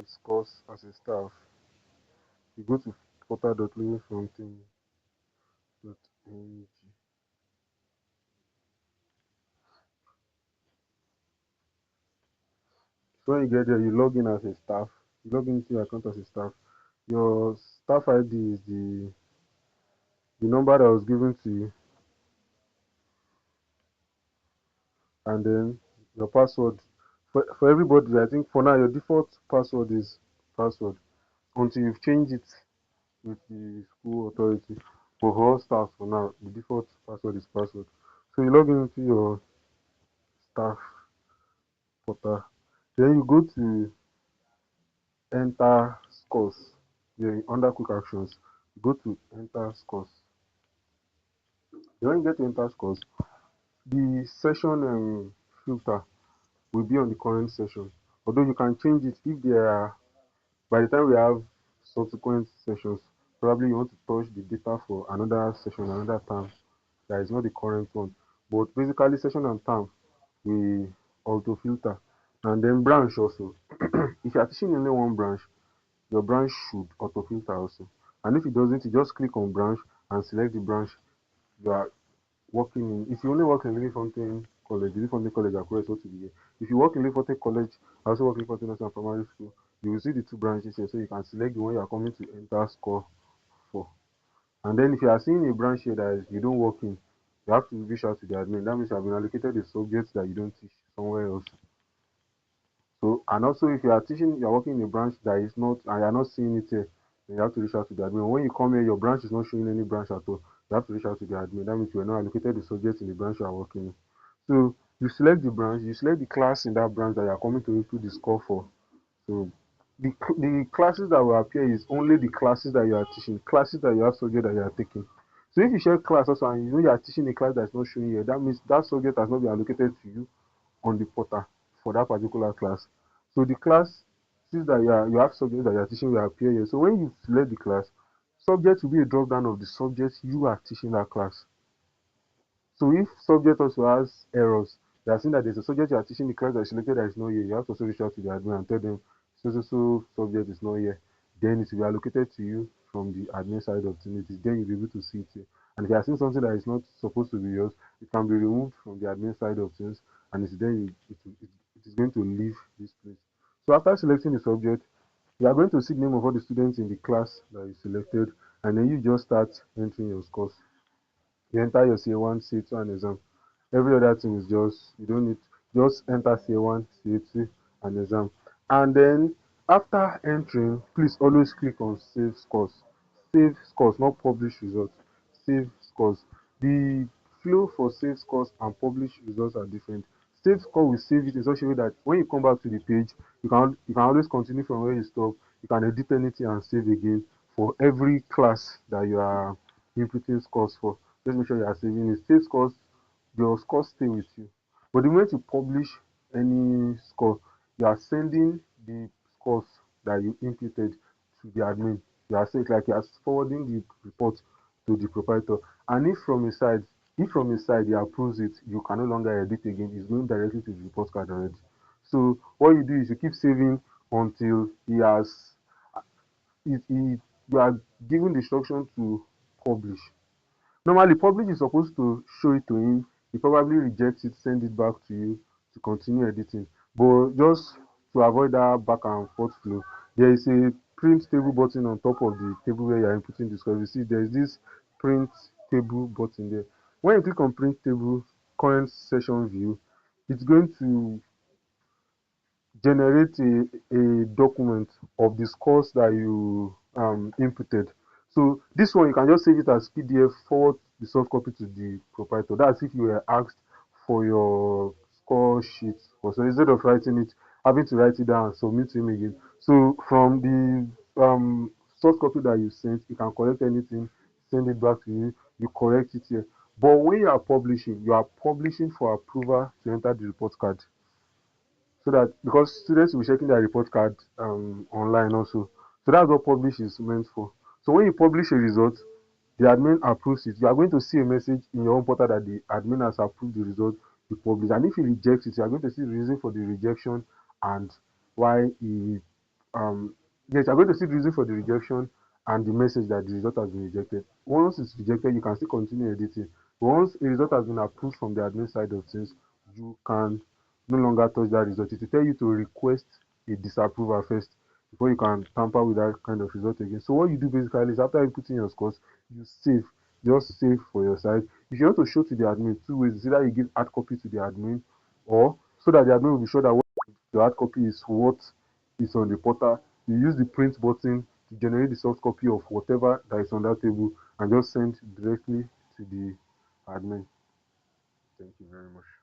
Scores as a staff, you go to portal.lewisfountain.ng. So when you get there, you log in as a staff. You log into your account as a staff. Your staff ID is the number that was given to you, and then your password. For everybody, I think for now your default password is password until you've changed it with the school authority. But for all staff for now, the default password is password. So you log into your staff portal. Then you go to enter scores. You're under quick actions. You go to enter scores. Then when you get to enter scores, the session filter will be on the current session. Although you can change it if there are, by the time we have subsequent sessions, probably you want to touch the data for another session, another term that is not the current one. But basically, session and term we auto filter. And then branch also. If you are teaching only one branch, your branch should auto filter also. And if it doesn't, you just click on branch and select the branch you are working in. If you only work in Lewisfountain College, Lewisfountain College Akure is what to be here. If you work in Lewisfountain College, I also work in Lewisfountain National Primary School, you will see the two branches here, so you can select the one you are coming to enter score for. And then if you are seeing a branch here that you don't work in, you have to reach out to the admin. That means you have been allocated a subject that you don't teach somewhere else. So, and also if you are teaching, you are working in a branch that is not, and you are not seeing it here, then you have to reach out to the admin. When you come here, your branch is not showing any branch at all. You have to reach out to the admin. That means you are not allocated the subject in the branch you are working in. So you select the branch, you select the class in that branch that you are coming to input the score for. So the classes that will appear is only the classes that you are teaching, classes that you have subject that you are taking. So if you share class also and you know you are teaching a class that's not showing here, that means that subject has not been allocated to you on the portal for that particular class. So the class, since that you have subjects that you are teaching will appear here. So when you select the class, subject will be a drop down of the subject you are teaching that class. So if subject also has errors, they are seeing that there's a subject you are teaching the class that is selected that is not here, you have to also reach out to the admin and tell them so subject is not here. Then it will be allocated to you from the admin side of things. Then you'll be able to see it here. And if you are seeing something that is not supposed to be yours, it can be removed from the admin side of things, and it's then it is going to leave this place. So after selecting the subject, you are going to see the name of all the students in the class that you selected, and then you just start entering your scores. You enter your CA1, CA2, and exam. Every other thing is just, you don't need, just enter CA1, CA2, and exam. And then after entering, please always click on save scores. Save scores, not publish results. Save scores. The flow for save scores and publish results are different. Save score will save it in such a way that when you come back to the page, you can always continue from where you stop. You can edit anything and save again for every class that you are inputting scores for. Just make sure you are saving it. Save scores, your scores stay with you. But the moment you publish any score, you are sending the scores that you inputted to the admin. You are saying like you are forwarding the report to the proprietor. And if from his side he approves it, you can no longer edit again. It's going directly to the report card already. So what you do is you keep saving until he has you are given the instruction to publish. Normally, publish is supposed to show it to him. He probably rejects it, send it back to you to continue editing. But just to avoid that back and forth flow, there is a print table button on top of the table where you are inputting the score. You see, there is this print table button there. When you click on print table, current session view, it's going to generate a document of the scores that you inputted. So this one you can just save it as PDF, forward the soft copy to the proprietor. That's if you were asked for your score sheet. So instead of writing it, having to write it down and submit to him again. So from the soft copy that you sent, you can correct anything, send it back to you, you correct it here. But when you are publishing for approval to enter the report card, so that because students will be checking their report card online also. So that's what publish is meant for. So when you publish a result, the admin approves it. You are going to see a message in your own portal that the admin has approved the result you publish. And if he rejects it, you are going to see the reason for the rejection and why he yes, you're going to see the reason for the rejection and the message that the result has been rejected. Once it's rejected, you can still continue editing. But once a result has been approved from the admin side of things, you can no longer touch that result. It will tell you to request a disapproval first before you can tamper with that kind of result again. So what you do basically is after you put in your scores, you save. Just save for your side. If you want to show to the admin, two ways. It's either you give hard copy to the admin, or so that the admin will be sure that what the hard copy is what is on the portal. You use the print button to generate the soft copy of whatever that is on that table and just send directly to the admin. Thank you very much.